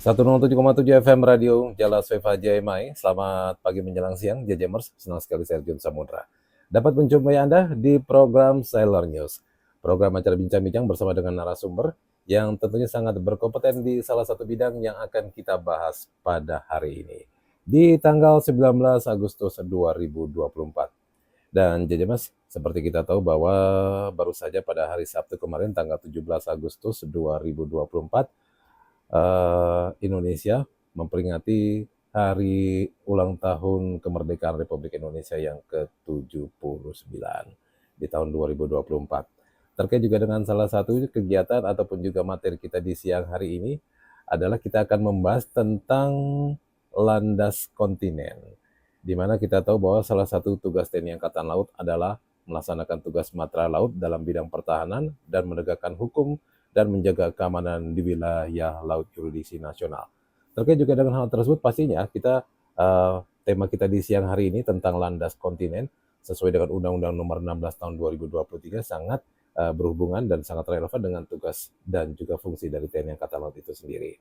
107,7 FM Radio Jala Sveva JMI. Selamat pagi menjelang siang, Jajamers. Senang sekali saya Jun Samudra dapat menjumpai Anda di program Sailor News. Program acara bincang-bincang bersama dengan narasumber yang tentunya sangat berkompeten di salah satu bidang yang akan kita bahas pada hari ini. Di tanggal 19 Agustus 2024. Dan Jajamers, seperti kita tahu bahwa baru saja pada hari Sabtu kemarin tanggal 17 Agustus 2024 Indonesia memperingati hari ulang tahun kemerdekaan Republik Indonesia yang ke-79 di tahun 2024. Terkait juga dengan salah satu kegiatan ataupun juga materi kita di siang hari ini adalah kita akan membahas tentang landas kontinen, di mana kita tahu bahwa salah satu tugas TNI Angkatan Laut adalah melaksanakan tugas matra laut dalam bidang pertahanan dan menegakkan hukum dan menjaga keamanan di wilayah laut yurisdiksi nasional. Terkait juga dengan hal tersebut, pastinya kita tema kita di siang hari ini tentang landas kontinen sesuai dengan Undang-Undang Nomor 16 Tahun 2023 sangat berhubungan dan sangat relevan dengan tugas dan juga fungsi dari TNI Angkatan Laut itu sendiri.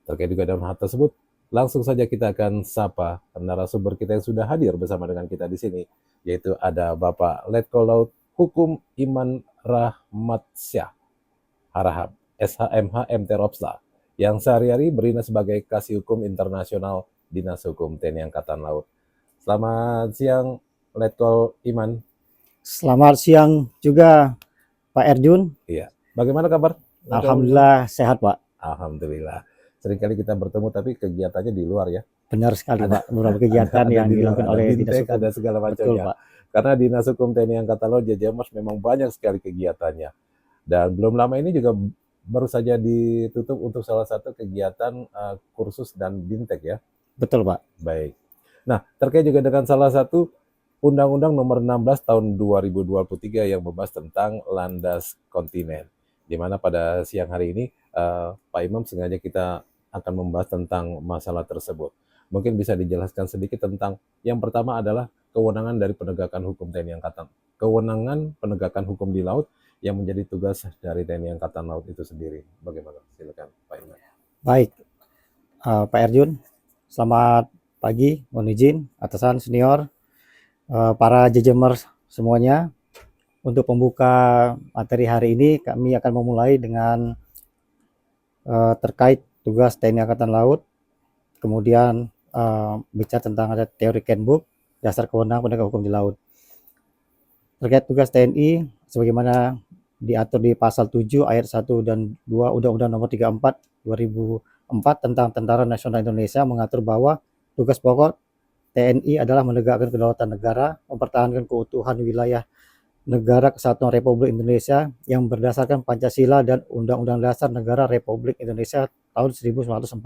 Terkait juga dengan hal tersebut, langsung saja kita akan sapa narasumber kita yang sudah hadir bersama dengan kita di sini, yaitu ada Bapak Letkol Laut Hukum Iman Rahmatsyah Harahap, SHMH MT Ropsla, yang sehari-hari berdinas sebagai Kasih Hukum Internasional Dinas Hukum TNI Angkatan Laut. Selamat siang, Letkol Iman. Selamat siang juga, Pak Erjun. Iya. Bagaimana kabar? Alhamdulillah sehat, Pak. Alhamdulillah. Seringkali kita bertemu tapi kegiatannya di luar ya. Benar sekali, Pak. Beberapa kegiatan yang dilakukan oleh Dinas Hukum. Ada segala macamnya. Betul, Pak. Karena Dinas Hukum TNI Angkatan Laut Jajamers memang banyak sekali kegiatannya. Dan belum lama ini juga baru saja ditutup untuk salah satu kegiatan kursus dan bintek ya. Betul, Pak. Baik. Nah, terkait juga dengan salah satu Undang-Undang Nomor 16 Tahun 2023 yang membahas tentang landas kontinen. Di mana pada siang hari ini Pak Imam sengaja kita akan membahas tentang masalah tersebut. Mungkin bisa dijelaskan sedikit tentang yang pertama adalah kewenangan dari penegakan hukum TNI Angkatan. Kewenangan penegakan hukum di laut yang menjadi tugas dari TNI Angkatan Laut itu sendiri. Bagaimana? Silakan Pak Imam. Baik, Pak Erjun. Selamat pagi, mohon izin atasan senior, para Jajamers semuanya. Untuk pembuka materi hari ini, kami akan memulai dengan terkait tugas TNI Angkatan Laut, kemudian bicara tentang ada teori Handbook, dasar kewenangan penegak hukum di laut. Terkait tugas TNI, sebagaimana diatur di pasal 7 ayat 1 dan 2 Undang-Undang Nomor 34 2004 tentang Tentara Nasional Indonesia mengatur bahwa tugas pokok TNI adalah menegakkan kedaulatan negara, mempertahankan keutuhan wilayah negara Kesatuan Republik Indonesia yang berdasarkan Pancasila dan Undang-Undang Dasar Negara Republik Indonesia tahun 1945,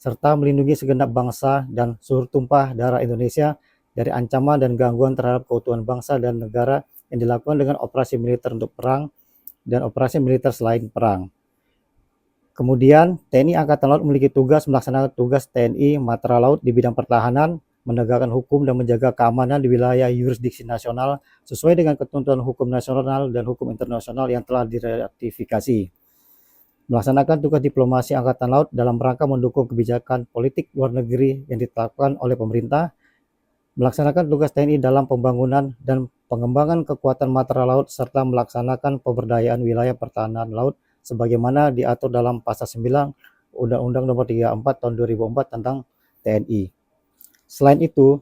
serta melindungi segenap bangsa dan seluruh tumpah darah Indonesia dari ancaman dan gangguan terhadap keutuhan bangsa dan negara yang dilakukan dengan operasi militer untuk perang dan operasi militer selain perang. Kemudian, TNI Angkatan Laut memiliki tugas melaksanakan tugas TNI Matra Laut di bidang pertahanan, menegakkan hukum dan menjaga keamanan di wilayah yurisdiksi nasional sesuai dengan ketentuan hukum nasional dan hukum internasional yang telah diratifikasi. Melaksanakan tugas diplomasi Angkatan Laut dalam rangka mendukung kebijakan politik luar negeri yang ditetapkan oleh pemerintah, melaksanakan tugas TNI dalam pembangunan dan pengembangan kekuatan matra laut serta melaksanakan pemberdayaan wilayah pertahanan laut sebagaimana diatur dalam pasal 9 Undang-Undang Nomor 34 Tahun 2004 tentang TNI. Selain itu,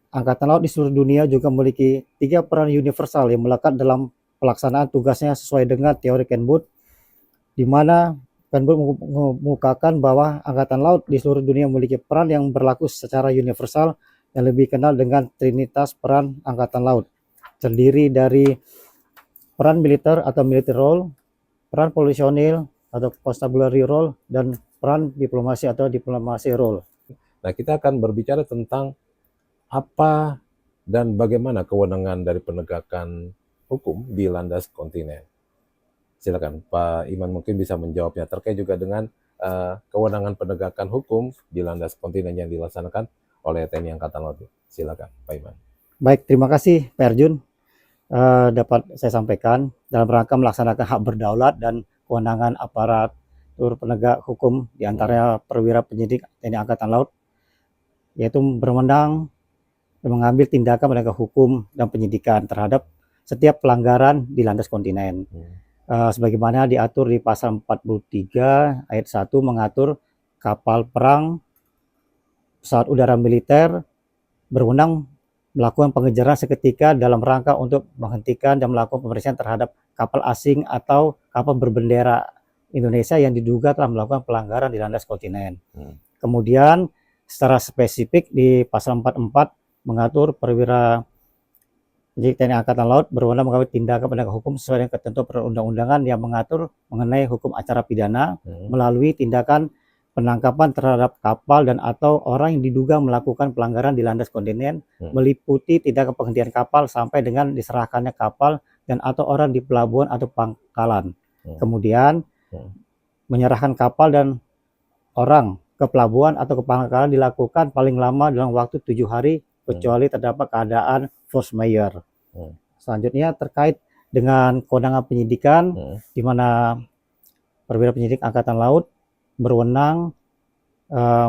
Angkatan Laut di seluruh dunia juga memiliki 3 peran universal yang melekat dalam pelaksanaan tugasnya sesuai dengan teori Handbook, di mana Handbook mengemukakan bahwa Angkatan Laut di seluruh dunia memiliki peran yang berlaku secara universal yang lebih kenal dengan trinitas peran Angkatan Laut, terdiri dari peran militer atau military role, peran polisionil atau constabulary role, dan peran diplomasi atau diplomasi role. Nah, kita akan berbicara tentang apa dan bagaimana kewenangan dari penegakan hukum di landas kontinen. Silakan Pak Iman mungkin bisa menjawabnya terkait juga dengan kewenangan penegakan hukum di landas kontinen yang dilaksanakan oleh TNI Angkatan Laut. Silakan Pak Iman. Baik, terima kasih Pak Erjun. Dapat saya sampaikan dalam rangka melaksanakan hak berdaulat dan kewenangan aparat aparatur penegak hukum di antara perwira penyidik TNI Angkatan Laut, yaitu berwenang mengambil tindakan penegak hukum dan penyidikan terhadap setiap pelanggaran di landas kontinen. Sebagaimana diatur di pasal 43 ayat 1 mengatur kapal perang, pesawat udara militer berwenang melakukan pengejaran seketika dalam rangka untuk menghentikan dan melakukan pemeriksaan terhadap kapal asing atau kapal berbendera Indonesia yang diduga telah melakukan pelanggaran di landas kontinen. Kemudian secara spesifik di pasal 44 mengatur perwira penyidik TNI Angkatan Laut berwenang mengambil tindakan penegak hukum sesuai dengan ketentuan perundang-undangan yang mengatur mengenai hukum acara pidana melalui tindakan penangkapan terhadap kapal dan atau orang yang diduga melakukan pelanggaran di landas kontinen, meliputi tindakan penghentian kapal sampai dengan diserahkannya kapal dan atau orang di pelabuhan atau pangkalan. Kemudian menyerahkan kapal dan orang ke pelabuhan atau ke pangkalan dilakukan paling lama dalam waktu 7 hari kecuali terdapat keadaan force majeure. Selanjutnya terkait dengan kewenangan penyidikan, di mana perwira penyidik Angkatan Laut berwenang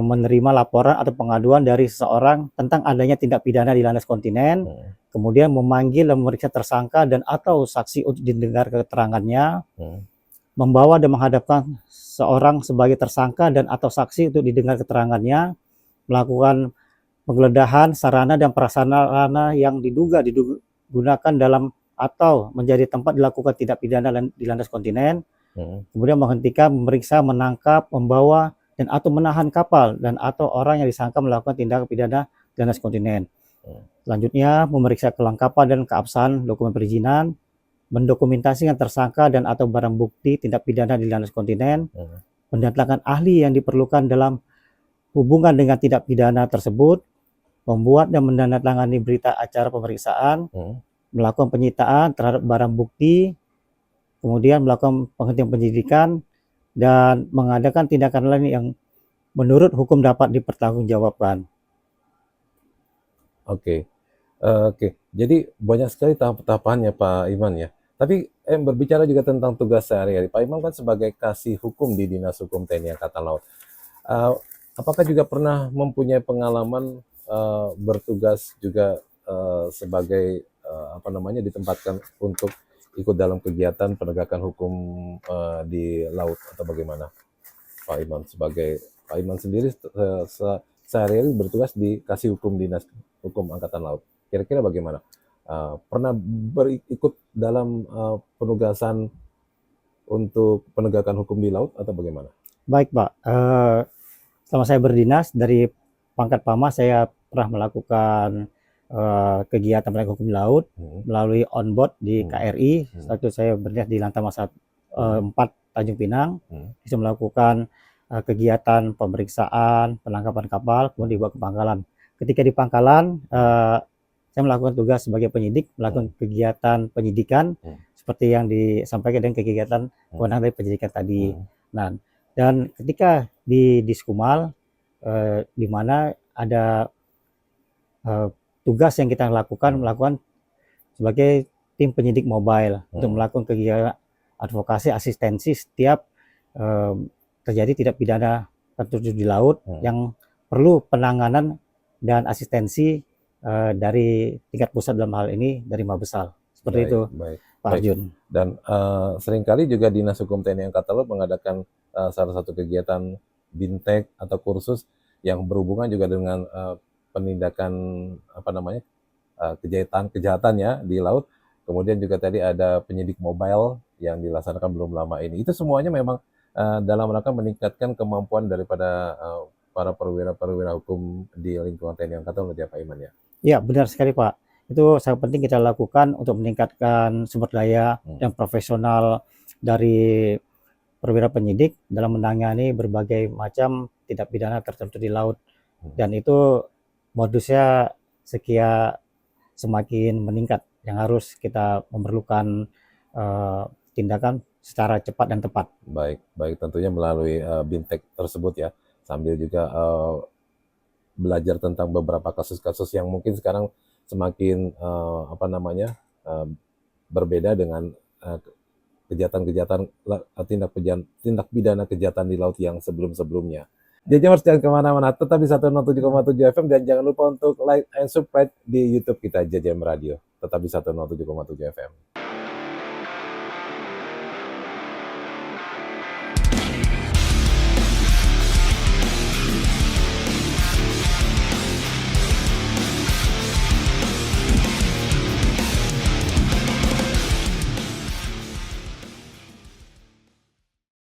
menerima laporan atau pengaduan dari seseorang tentang adanya tindak pidana di landas kontinen, kemudian memanggil dan memeriksa tersangka dan atau saksi untuk didengar keterangannya, membawa dan menghadapkan seorang sebagai tersangka dan atau saksi untuk didengar keterangannya, melakukan penggeledahan sarana dan prasarana yang diduga digunakan dalam atau menjadi tempat dilakukan tindak pidana di landas kontinen, kemudian menghentikan, memeriksa, menangkap, membawa dan atau menahan kapal dan atau orang yang disangka melakukan tindakan pidana di landas kontinen. Selanjutnya memeriksa kelengkapan dan keabsahan dokumen perizinan, mendokumentasikan tersangka dan atau barang bukti tindak pidana di landas kontinen, mendatangkan ahli yang diperlukan dalam hubungan dengan tindak pidana tersebut, membuat dan menandatangani berita acara pemeriksaan, melakukan penyitaan terhadap barang bukti, kemudian melakukan penghentian penyidikan, dan mengadakan tindakan lain yang menurut hukum dapat dipertanggungjawabkan. Oke. Jadi banyak sekali tahap-tahapannya Pak Iman ya. Tapi berbicara juga tentang tugas sehari-hari. Pak Iman kan sebagai kasih hukum di Dinas Hukum TNI Angkatan Laut. Apakah juga pernah mempunyai pengalaman bertugas juga sebagai ditempatkan untuk ikut dalam kegiatan penegakan hukum di laut atau bagaimana, Pak Iman? Sebagai Pak Iman sendiri sehari-hari bertugas di kasih hukum Dinas Hukum Angkatan Laut. Kira-kira bagaimana? Pernah berikut dalam penugasan untuk penegakan hukum di laut atau bagaimana? Baik Pak, selama saya berdinas dari pangkat Pama saya pernah melakukan kegiatan penegakan hukum di laut melalui on-board di KRI. Setelah itu saya berdinas di Lantamal 4 Tanjung Pinang, bisa melakukan kegiatan pemeriksaan, penangkapan kapal, kemudian dibawa ke pangkalan. Ketika di pangkalan, saya melakukan tugas sebagai penyidik, melakukan kegiatan penyidikan seperti yang disampaikan dengan kegiatan kewenangan dari penyidikan tadi. Nah, dan ketika di Diskumal, di mana ada tugas yang kita melakukan sebagai tim penyidik mobile untuk melakukan kegiatan advokasi asistensi setiap terjadi tindak pidana tertuju di laut yang perlu penanganan dan asistensi dari tingkat pusat dalam hal ini dari Mabesal. Seperti itu, Pak Arjun. Dan seringkali juga Dinas Hukum TNI Angkatan Laut mengadakan salah satu kegiatan bintek atau kursus yang berhubungan juga dengan penindakan kejahatan ya di laut. Kemudian juga tadi ada penyidik mobile yang dilaksanakan belum lama ini. Itu semuanya memang dalam rangka meningkatkan kemampuan daripada para perwira-perwira hukum di lingkungan TNI Angkatan Laut ya Pak Iman ya? Ya benar sekali Pak. Itu sangat penting kita lakukan untuk meningkatkan sumber daya dan profesional dari perwira penyidik dalam menangani berbagai macam tindak pidana tertentu di laut. Dan itu modusnya semakin meningkat, yang harus kita memerlukan tindakan secara cepat dan tepat. Baik tentunya melalui bintek tersebut ya, sambil juga belajar tentang beberapa kasus-kasus yang mungkin sekarang semakin berbeda dengan kejahatan-kejahatan, tindak pidana kejahatan di laut yang sebelum-sebelumnya. Jajamers, jangan kemana-mana, tetap di 107,7 FM, dan jangan lupa untuk like and subscribe di YouTube kita, JJM Radio. Tetap di 107,7 FM.